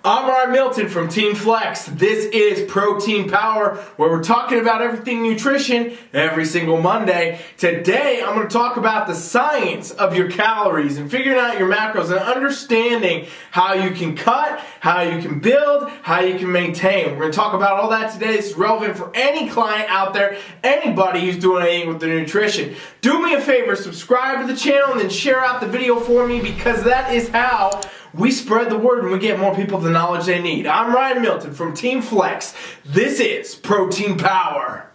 I'm Ryan Milton from Team Flex. This is Protein Power, where we're talking about everything nutrition every single Monday. Today, I'm going to talk about the science of your calories and figuring out your macros and understanding how you can cut, how you can build, how you can maintain. We're going to talk about all that today. This is relevant for any client out there, anybody who's doing anything with their nutrition. Do me a favor, subscribe to the channel and then share out the video for me, because that is how we spread the word and we get more people the knowledge they need. I'm Ryan Milton from Team Flex. This is Protein Power.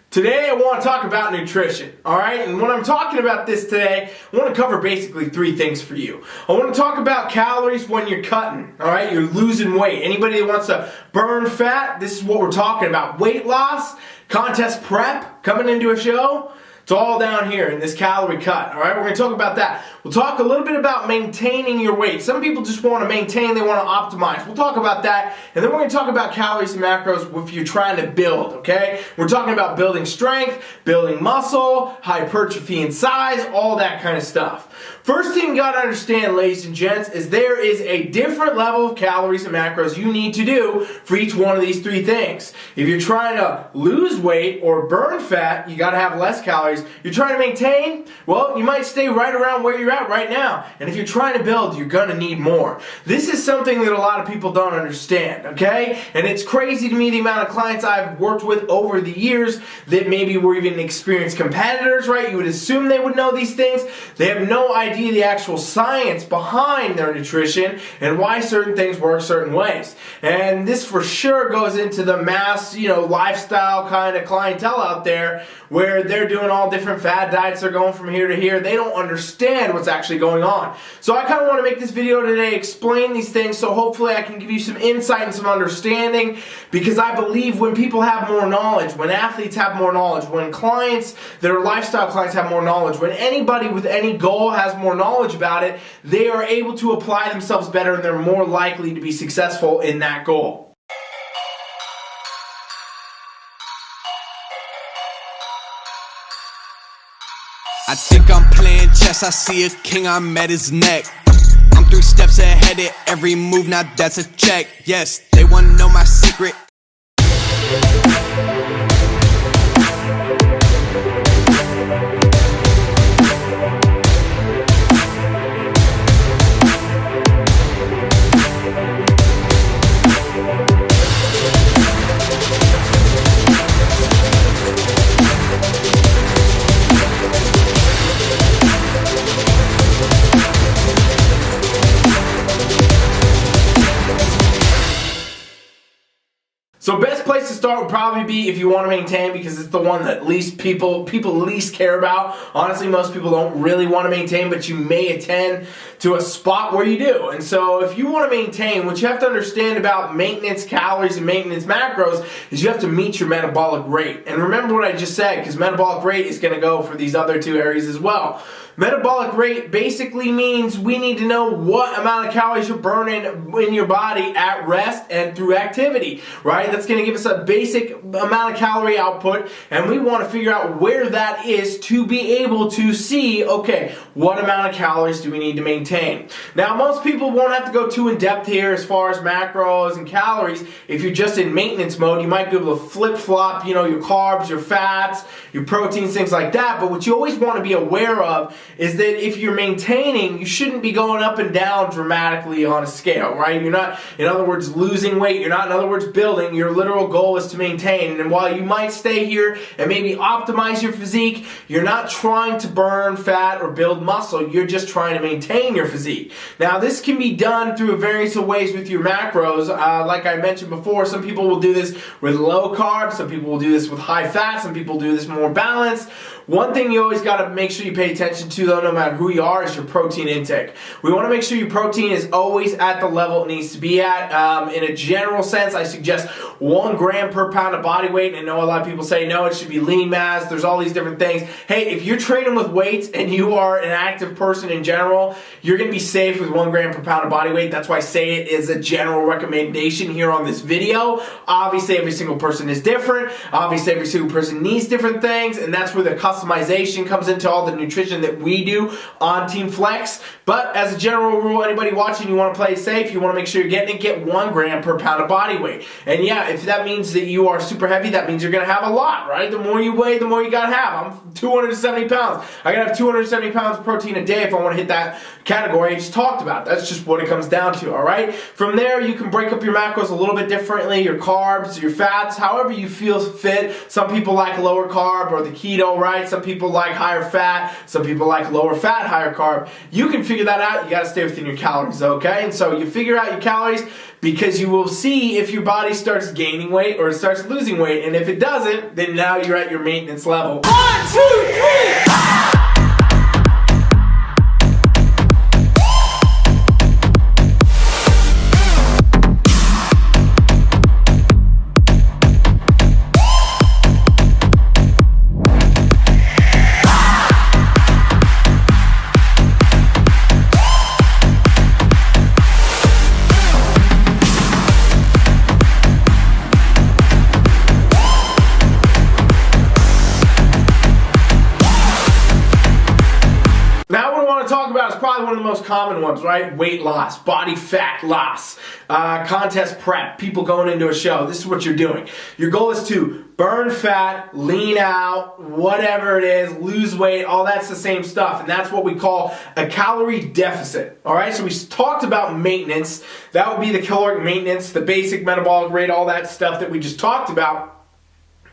Today I want to talk about nutrition, alright? And when I'm talking about this today, I want to cover basically three things for you. I want to talk about calories when you're cutting, alright? You're losing weight. Anybody that wants to burn fat, this is what we're talking about. Weight loss, contest prep, coming into a show. It's all down here in this calorie cut, alright? We're going to talk about that. We'll talk a little bit about maintaining your weight. Some people just want to maintain, they want to optimize. We'll talk about that, and then we're going to talk about calories and macros if you're trying to build, okay? We're talking about building strength, building muscle, hypertrophy and size, all that kind of stuff. First thing you got to understand, ladies and gents, is there is a different level of calories and macros you need to do for each one of these three things. If you're trying to lose weight or burn fat, you got to have less calories. You're trying to maintain, well, you might stay right around where you're at right now. And if you're trying to build, you're going to need more. This is something that a lot of people don't understand, okay? And it's crazy to me the amount of clients I've worked with over the years that maybe were even experienced competitors, right? You would assume they would know these things. They have no idea the actual science behind their nutrition and why certain things work certain ways. And this for sure goes into the mass, lifestyle kind of clientele out there where they're doing all different fad diets. They're going from here to here. They don't understand what's actually going on. So I kind of want to make this video today, explain these things, so hopefully I can give you some insight and some understanding, because I believe when people have more knowledge, when athletes have more knowledge, when clients that are lifestyle clients have more knowledge, when anybody with any goal has more knowledge about it, they are able to apply themselves better and they're more likely to be successful in that goal. I think I'm playing chess, I see a king, I'm at his neck. I'm 3 steps ahead at every move, now that's a check. Yes, they wanna know my secret. So best place to start would probably be if you want to maintain, because it's the one that least people least care about. Honestly, most people don't really want to maintain, but you may attend to a spot where you do. And so if you want to maintain, what you have to understand about maintenance calories and maintenance macros is you have to meet your metabolic rate. And remember what I just said, because metabolic rate is going to go for these other two areas as well. Metabolic rate basically means we need to know what amount of calories you're burning in your body at rest and through activity, right? That's going to give us a basic amount of calorie output, and we want to figure out where that is to be able to see, okay, what amount of calories do we need to maintain? Now, most people won't have to go too in depth here as far as macros and calories. If you're just in maintenance mode, you might be able to flip-flop, your carbs, your fats, your proteins, things like that. But what you always want to be aware of is that if you're maintaining, you shouldn't be going up and down dramatically on a scale, right? You're not, in other words, losing weight. You're not, in other words, building. Your literal goal is to maintain. And while you might stay here and maybe optimize your physique, you're not trying to burn fat or build muscle. You're just trying to maintain your physique. Now, this can be done through various ways with your macros. Like I mentioned before, some people will do this with low carbs. Some people will do this with high fat. Some people do this more balanced. One thing you always got to make sure you pay attention to though, no matter who you are, is your protein intake. We want to make sure your protein is always at the level it needs to be at. In a general sense, I suggest 1 gram per pound of body weight. And I know a lot of people say, no, it should be lean mass. There's all these different things. Hey, if you're training with weights and you are an active person in general, you're going to be safe with 1 gram per pound of body weight. That's why I say it is a general recommendation here on this video. Obviously, every single person is different. Obviously, every single person needs different things, and that's where the customization comes into all the nutrition that we do on Team Flex. But as a general rule, anybody watching, you want to play safe, you want to make sure you're getting it, get 1 gram per pound of body weight. And yeah, if that means that you are super heavy, that means you're going to have a lot, right? The more you weigh, the more you got to have. I'm 270 pounds. I got to have 270 pounds of protein a day if I want to hit that category I just talked about. That's just what it comes down to, all right? From there, you can break up your macros a little bit differently, your carbs, your fats, however you feel fit. Some people like lower carb or the keto, right? Some people like higher fat. Some people like lower fat, higher carb. You can figure that out. You got to stay within your calories, okay? And so you figure out your calories because you will see if your body starts gaining weight or it starts losing weight. And if it doesn't, then now you're at your maintenance level. 1, 2, 3! Probably one of the most common ones, right? Weight loss, body fat loss, contest prep, people going into a show. This is what you're doing. Your goal is to burn fat, lean out, whatever it is, lose weight, all that's the same stuff. And that's what we call a calorie deficit. All right, so we talked about maintenance. That would be the caloric maintenance, the basic metabolic rate, all that stuff that we just talked about.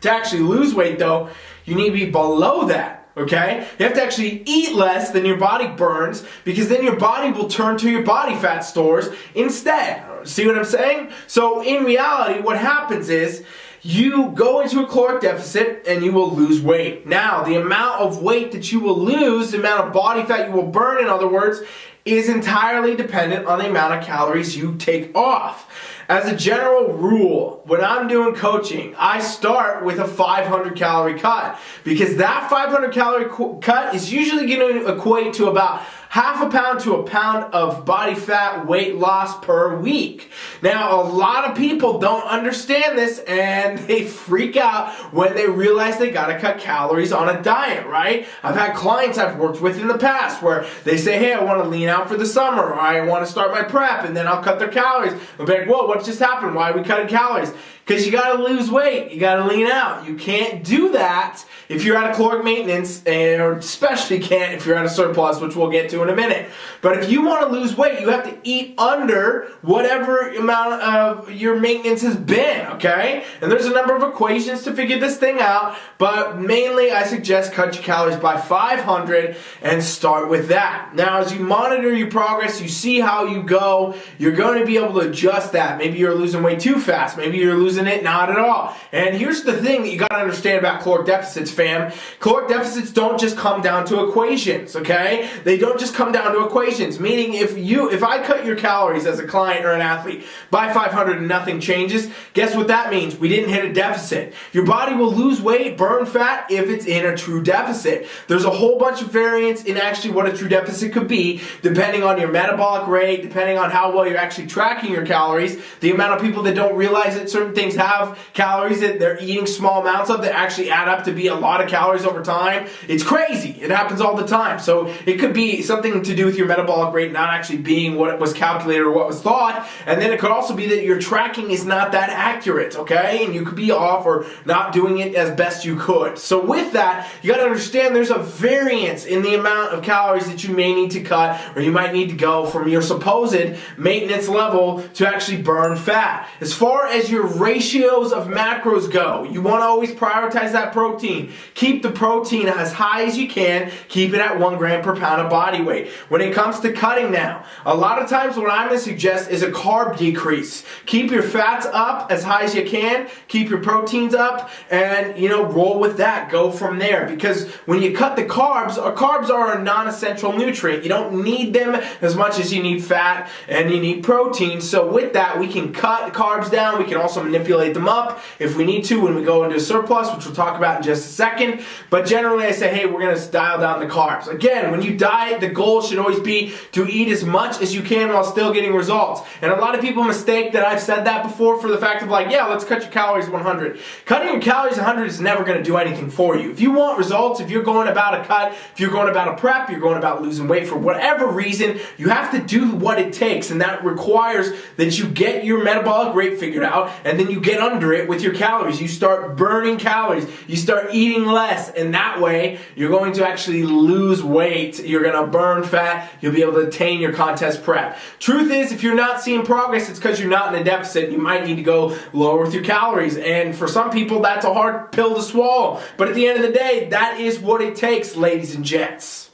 To actually lose weight, though, you need to be below that. Okay? You have to actually eat less than your body burns because then your body will turn to your body fat stores instead. See what I'm saying? So in reality, what happens is you go into a caloric deficit and you will lose weight. Now, the amount of weight that you will lose, the amount of body fat you will burn, in other words, is entirely dependent on the amount of calories you take off. As a general rule, when I'm doing coaching, I start with a 500 calorie cut because that 500 calorie cut is usually going to equate to about half a pound to a pound of body fat weight loss per week. Now, a lot of people don't understand this and they freak out when they realize they gotta cut calories on a diet, right? I've had clients I've worked with in the past where they say, hey, I want to lean out for the summer, or I want to start my prep, and then I'll cut their calories. I'll be like, whoa, what just happened? Why are we cutting calories? Because you got to lose weight. You got to lean out. You can't do that if you're at a caloric maintenance, or especially can't if you're at a surplus, which we'll get to in a minute. But if you want to lose weight, you have to eat under whatever amount of your maintenance has been, okay? And there's a number of equations to figure this thing out, but mainly I suggest cut your calories by 500 and start with that. Now, as you monitor your progress, you see how you go, you're going to be able to adjust that. Maybe you're losing weight too fast. Maybe you're losing it not at all. And here's the thing that you got to understand about caloric deficits, fam. Caloric deficits don't just come down to equations, okay? They don't just come down to equations, meaning if I cut your calories as a client or an athlete by 500 and nothing changes, guess what that means? We didn't hit a deficit. Your body will lose weight, burn fat if it's in a true deficit. There's a whole bunch of variance in actually what a true deficit could be, depending on your metabolic rate, depending on how well you're actually tracking your calories, the amount of people that don't realize that certain things have calories that they're eating small amounts of that actually add up to be a lot of calories over time. It's crazy. It happens all the time. So it could be something to do with your metabolic rate not actually being what it was calculated or what was thought. And then it could also be that your tracking is not that accurate, okay? And you could be off or not doing it as best you could. So with that, you got to understand there's a variance in the amount of calories that you may need to cut, or you might need to go from your supposed maintenance level to actually burn fat. As far as your ratios of macros go, you want to always prioritize that protein. Keep the protein as high as you can. Keep it at 1 gram per pound of body weight. weight. When it comes to cutting now, a lot of times what I'm going to suggest is a carb decrease. Keep your fats up as high as you can, keep your proteins up, and roll with that. Go from there, because when you cut the carbs are a non-essential nutrient. You don't need them as much as you need fat and you need protein. So with that, we can cut carbs down. We can also manipulate them up if we need to when we go into a surplus, which we'll talk about in just a second. But generally I say, hey, we're going to dial down the carbs. Again, when you diet, the goal should always be to eat as much as you can while still getting results. And a lot of people mistake that I've said that before for the fact of like, yeah, let's cut your calories 100. Cutting your calories 100 is never going to do anything for you. If you want results, if you're going about a cut, if you're going about a prep, you're going about losing weight for whatever reason, you have to do what it takes. And that requires that you get your metabolic rate figured out, and then you get under it with your calories. You start burning calories. You start eating less, and that way you're going to actually lose weight. You're going to burn fat. You'll be able to attain your contest prep. Truth is, if you're not seeing progress, it's because you're not in a deficit. You might need to go lower with your calories, and for some people that's a hard pill to swallow. But at the end of the day, that is what it takes, ladies and gents.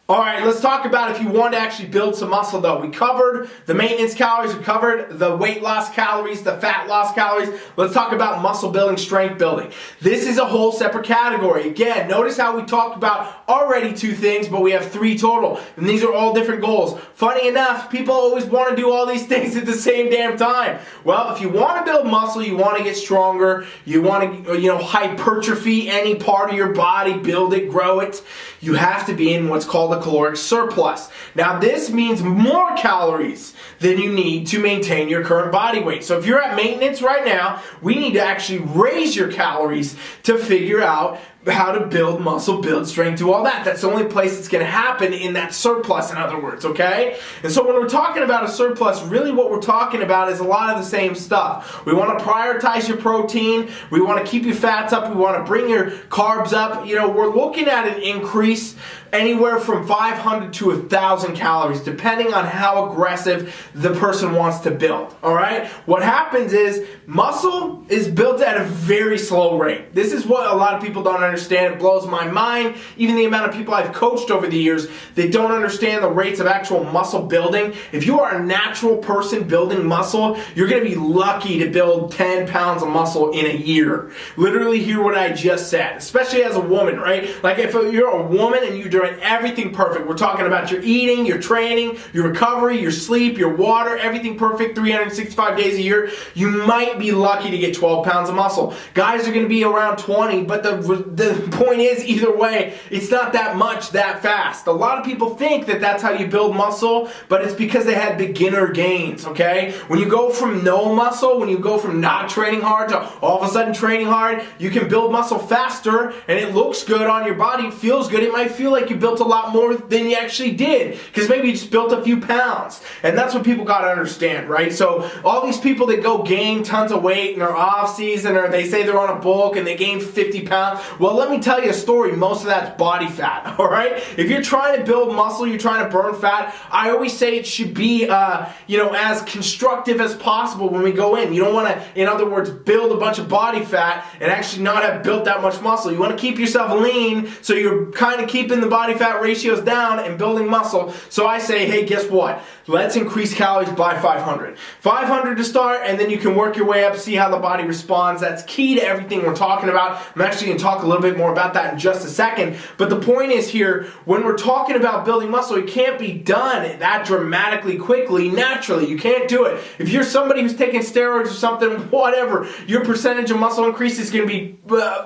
Alright, let's talk about if you want to actually build some muscle though. We covered the maintenance calories, we covered the weight loss calories, the fat loss calories. Let's talk about muscle building, strength building. This is a whole separate category. Again, notice how we talked about already 2 things, but we have 3 total. And these are all different goals. Funny enough, people always want to do all these things at the same damn time. Well, if you want to build muscle, you want to get stronger, you want to, hypertrophy any part of your body, build it, grow it, you have to be in what's called a caloric surplus. Now this means more calories than you need to maintain your current body weight. So if you're at maintenance right now, we need to actually raise your calories to figure out how to build muscle, build strength, do all that. That's the only place it's going to happen, in that surplus, in other words, okay? And so when we're talking about a surplus, really what we're talking about is a lot of the same stuff. We want to prioritize your protein. We want to keep your fats up. We want to bring your carbs up. We're looking at an increase anywhere from 500 to 1,000 calories, depending on how aggressive the person wants to build, all right? What happens is muscle is built at a very slow rate. This is what a lot of people don't understand. It blows my mind. Even the amount of people I've coached over the years, they don't understand the rates of actual muscle building. If you are a natural person building muscle, you're going to be lucky to build 10 pounds of muscle in a year. Literally hear what I just said, especially as a woman, right? Like if you're a woman and you're doing everything perfect, we're talking about your eating, your training, your recovery, your sleep, your water, everything perfect 365 days a year, you might be lucky to get 12 pounds of muscle. Guys are going to be around 20, but the point is, either way, it's not that much that fast. A lot of people think that that's how you build muscle, but it's because they had beginner gains, okay? When you go from no muscle, when you go from not training hard to all of a sudden training hard, you can build muscle faster, and it looks good on your body, it feels good. It might feel like you built a lot more than you actually did, because maybe you just built a few pounds. And that's what people got to understand, right? So all these people that go gain tons of weight and are off season, or they say they're on a bulk and they gain 50 pounds, well, let me tell you a story. Most of that's body fat, all right? If you're trying to build muscle, you're trying to burn fat, I always say it should be, as constructive as possible when we go in. You don't want to, in other words, build a bunch of body fat and actually not have built that much muscle. You want to keep yourself lean, so you're kind of keeping the body fat ratios down and building muscle. So I say, hey, guess what? Let's increase calories by 500. 500 to start, and then you can work your way up, see how the body responds. That's key to everything we're talking about. I'm actually going to talk a little bit more about that in just a second. But the point is here, when we're talking about building muscle, it can't be done that dramatically quickly, naturally. You can't do it. If you're somebody who's taking steroids or something, whatever, your percentage of muscle increase is going to be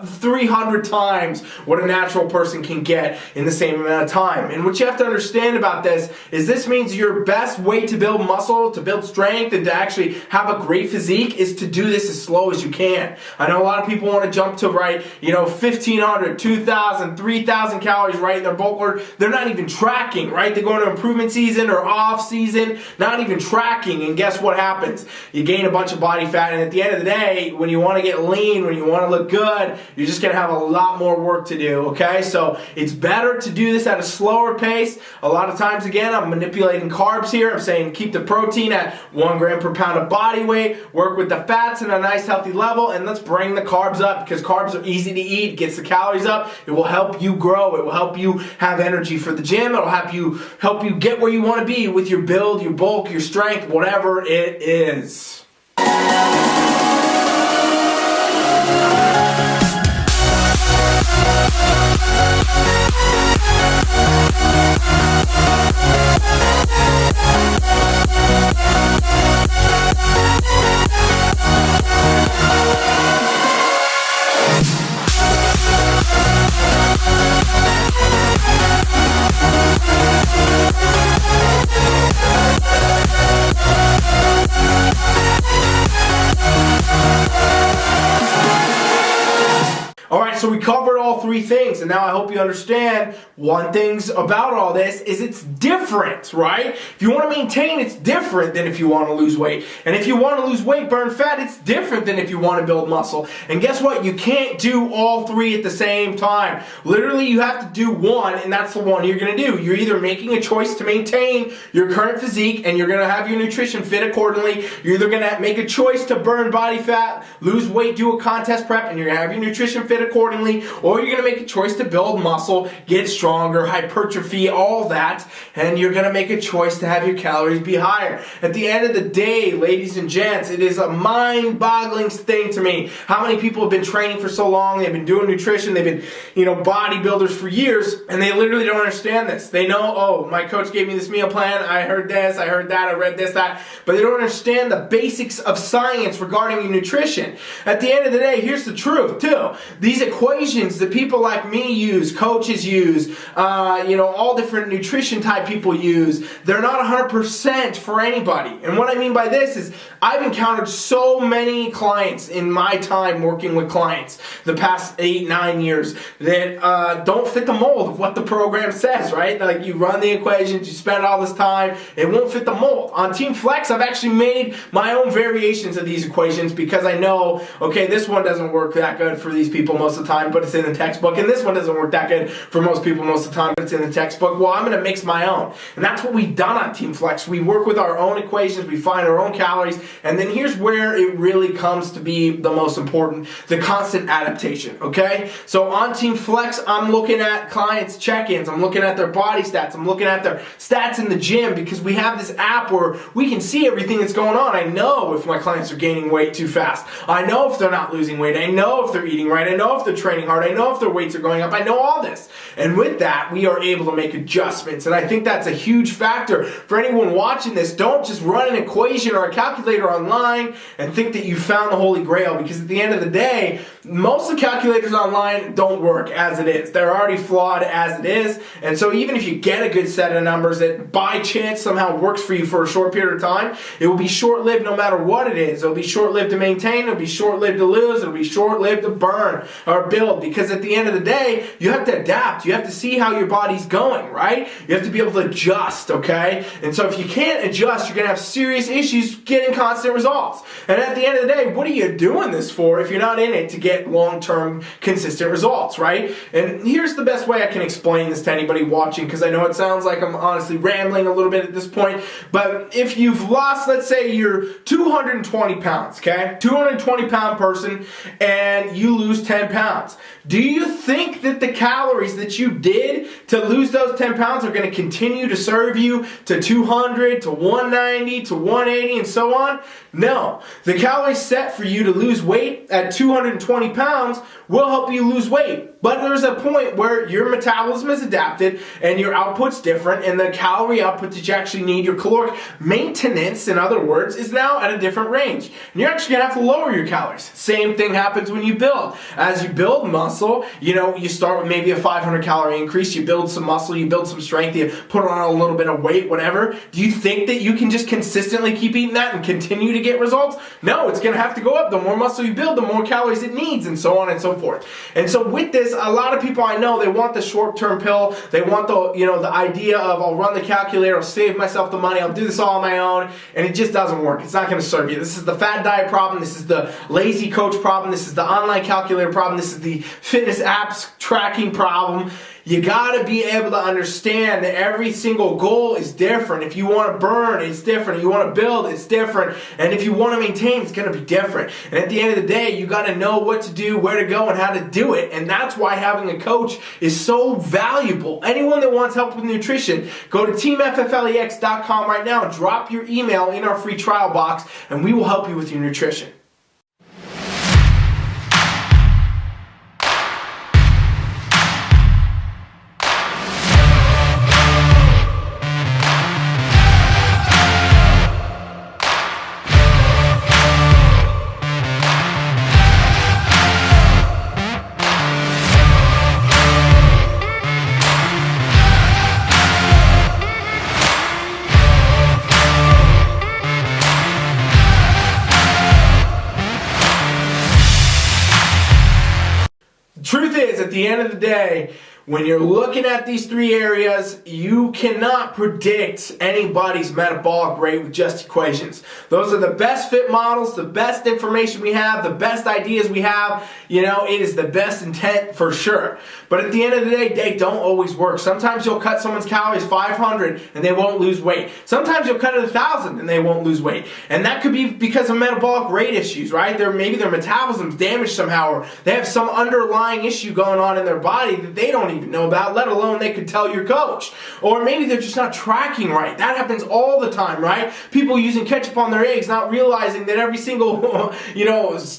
300 times what a natural person can get in the same amount of time. And what you have to understand about this is this means your best best way to build muscle, to build strength, and to actually have a great physique is to do this as slow as you can. I know a lot of people want to jump to 1,500, 2,000, 3,000 calories right in their bulk order. They're not even tracking, right? They go into improvement season or off season, not even tracking, and guess what happens? You gain a bunch of body fat, and at the end of the day, when you want to get lean, when you want to look good, you're just going to have a lot more work to do, okay? So it's better to do this at a slower pace. A lot of times, again, I'm manipulating carbs here. I'm saying keep the protein at 1 gram per pound of body weight, work with the fats in a nice healthy level, and let's bring the carbs up because carbs are easy to eat, gets the calories up. It will help you grow. It will help you have energy for the gym. It will help you get where you want to be with your build, your bulk, your strength, whatever it is. Alright, so we covered all three things, and now I hope you understand one thing about all this is it's different, right? If you want to maintain, it's different than if you want to lose weight. And if you want to lose weight, burn fat, it's different than if you want to build muscle. And guess what? You can't do all three at the same time. Literally, you have to do one, and that's the one you're going to do. You're either making a choice to maintain your current physique, and you're going to have your nutrition fit accordingly. You're either going to make a choice to burn body fat, lose weight, do a contest prep, and you're going to have your nutrition fit accordingly, or you're going to make a choice to build muscle, get stronger, hypertrophy, all that, and you're going to make a choice to have your calories be higher. At the end of the day, ladies and gents, it is a mind-boggling thing to me. How many people have been training for so long, they've been doing nutrition, they've been, bodybuilders for years, and they literally don't understand this. They know, oh, my coach gave me this meal plan, I heard this, I heard that, I read this, that, but they don't understand the basics of science regarding your nutrition. At the end of the day, here's the truth, too. These equations that people like me use, coaches use, all different nutrition type people use, they're not 100% for anybody. And what I mean by this is I've encountered so many clients in my time working with clients the past 8-9 years that don't fit the mold of what the program says, right? Like, you run the equations, you spend all this time, it won't fit the mold. On Team Flex, I've actually made my own variations of these equations because I know, okay, this one doesn't work that good for these people most of the time, but it's in the textbook, and this one doesn't work that good for most people most of the time, but it's in the textbook. Well, I'm going to mix my own. And that's what we've done on Team Flex. We work with our own equations, we find our own calories, and then here's where it really comes to be the most important, the constant adaptation, okay? So on Team Flex, I'm looking at clients' check-ins, I'm looking at their body stats, I'm looking at their stats in the gym, because we have this app where we can see everything that's going on. I know if my clients are gaining weight too fast. I know if they're not losing weight. I know if they're eating right. I know if they're training hard. I know if their weights are going up. I know all this. And with that, we are able to make adjustments. And I think that's a huge factor for anyone watching this. Don't just run an equation or a calculator online and think that you found the Holy Grail, because at the end of the day, most of the calculators online don't work as it is. They're already flawed as it is. And so even if you get a good set of numbers that by chance somehow works for you for a short period of time, it will be short-lived no matter what it is. It'll be short-lived to maintain, it'll be short-lived to lose, it'll be short-lived to burn or build, because at the end of the day, you have to adapt. You have to see how your body's going, right? You have to be able to adjust, okay? And so if you can't adjust, you're going to have serious issues getting constant results. And at the end of the day, what are you doing this for if you're not in it to get long-term consistent results, right? And here's the best way I can explain this to anybody watching, because I know it sounds like I'm honestly rambling a little bit at this point, but if you've lost, let's say you're 220 pounds, okay? 220 pound person, and you lose 10 pounds. Do you think that the calories that you did to lose those 10 pounds are going to continue to serve you to 200, to 190, to 180, and so on? No. The calories set for you to lose weight at 220 pounds will help you lose weight. But there's a point where your metabolism is adapted and your output's different, and the calorie output that you actually need, your caloric maintenance, in other words, is now at a different range. And you're actually going to have to lower your calories. Same thing happens when you build. As you build muscle, you you start with maybe a 500 calorie increase, you build some muscle, you build some strength, you put on a little bit of weight, whatever. Do you think that you can just consistently keep eating that and continue to get results? No, it's going to have to go up. The more muscle you build, the more calories it needs, and so on and so forth. And so with this, a lot of people I know, they want the short-term pill. They want the idea of, I'll run the calculator, I'll save myself the money, I'll do this all on my own, and it just doesn't work. It's not going to serve you. This is the fat diet problem. This is the lazy coach problem. This is the online calculator problem. This is the fitness apps tracking problem. You gotta be able to understand that every single goal is different. If you want to burn, it's different. If you want to build, it's different. And if you want to maintain, it's gonna be different. And at the end of the day, you gotta know what to do, where to go, and how to do it. And that's why having a coach is so valuable. Anyone that wants help with nutrition, go to teamfflex.com right now, drop your email in our free trial box, and we will help you with your nutrition. Truth is, at the end of the day, when you're looking at these three areas, you cannot predict anybody's metabolic rate with just equations. Those are the best fit models, the best information we have, the best ideas we have. It is the best intent for sure. But at the end of the day, they don't always work. Sometimes you'll cut someone's calories 500 and they won't lose weight. Sometimes you'll cut it 1,000 and they won't lose weight. And that could be because of metabolic rate issues, right? Maybe their metabolism's damaged somehow, or they have some underlying issue going on in their body that they don't even know about, let alone they could tell your coach. Or maybe they're just not tracking right. That happens all the time, right? People using ketchup on their eggs, not realizing that every single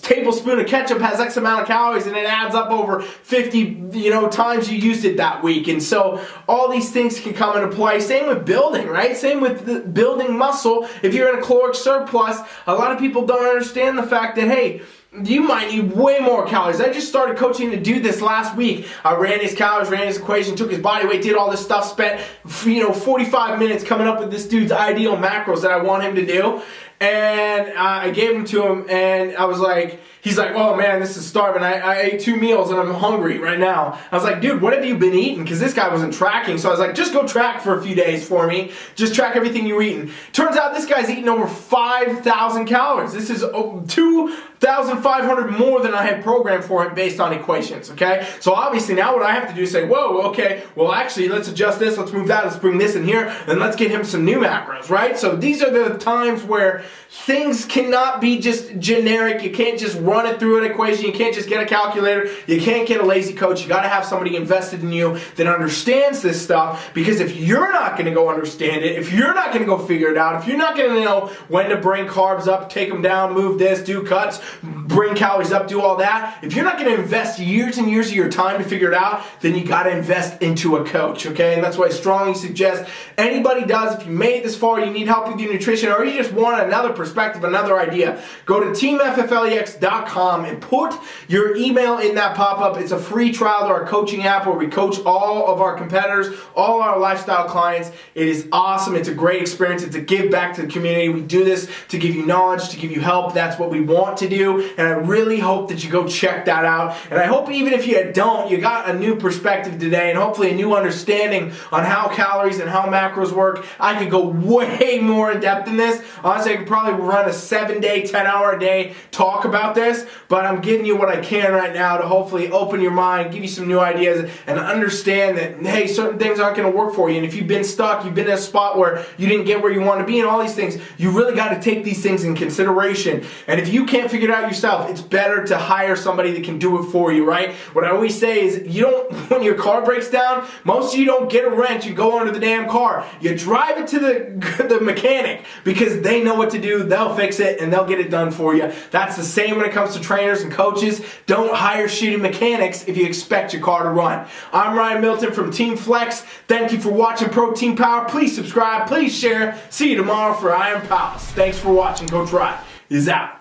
tablespoon of ketchup has X amount of calories, and it adds up over 50 times you used it that week. And so all these things can come into play. Same with building, right? Same with building muscle. If you're in a caloric surplus, a lot of people don't understand the fact that, hey, you might need way more calories. I just started coaching to do this last week. I ran his calories, ran his equation, took his body weight, did all this stuff, spent 45 minutes coming up with this dude's ideal macros that I want him to do. And I gave them to him, and I was like, he's like, oh man, this is starving. I ate 2 meals and I'm hungry right now. I was like, dude, what have you been eating? Because this guy wasn't tracking. So I was like, just go track for a few days for me. Just track everything you're eating. Turns out this guy's eating over 5,000 calories. This is 2,500 more than I had programmed for him based on equations, okay? So obviously now what I have to do is say, whoa, okay, well actually let's adjust this, let's move that, let's bring this in here, and let's get him some new macros, right? So these are the times where things cannot be just generic. You can't just run it through an equation. You can't just get a calculator. You can't get a lazy coach. You got to have somebody invested in you that understands this stuff, because if you're not going to go understand it, if you're not going to go figure it out, if you're not going to know when to bring carbs up, take them down, move this, do cuts, bring calories up, do all that, if you're not going to invest years and years of your time to figure it out, then you got to invest into a coach, okay? And that's why I strongly suggest anybody does, if you made it this far, you need help with your nutrition, or you just want another perspective, another idea, go to teamfflex.com and put your email in that pop-up. It's a free trial to our coaching app where we coach all of our competitors, all our lifestyle clients. It is awesome. It's a great experience. It's a give back to the community. We do this to give you knowledge, to give you help. That's what we want to do, and I really hope that you go check that out. And I hope even if you don't, you got a new perspective today, and hopefully a new understanding on how calories and how macros work. I could go way more in depth in this. Honestly, I could probably run a 7-day, 10-hour-a-day talk about this, but I'm giving you what I can right now to hopefully open your mind, give you some new ideas, and understand that, hey, certain things aren't going to work for you. And if you've been stuck, you've been in a spot where you didn't get where you want to be and all these things, you really got to take these things in consideration. And if you can't figure it out yourself, it's better to hire somebody that can do it for you, right? What I always say is, you don't, when your car breaks down, most of you don't get a wrench and go under the damn car. You drive it to the mechanic, because they know what to do, they'll fix it, and they'll get it done for you. That's the same when it comes to trainers and coaches. Don't hire shitty mechanics if you expect your car to run. I'm Ryan Milton from Team Flex. Thank you for watching Protein Power. Please subscribe, please share. See you tomorrow for Iron Palace. Thanks for watching. Coach Ryan is out.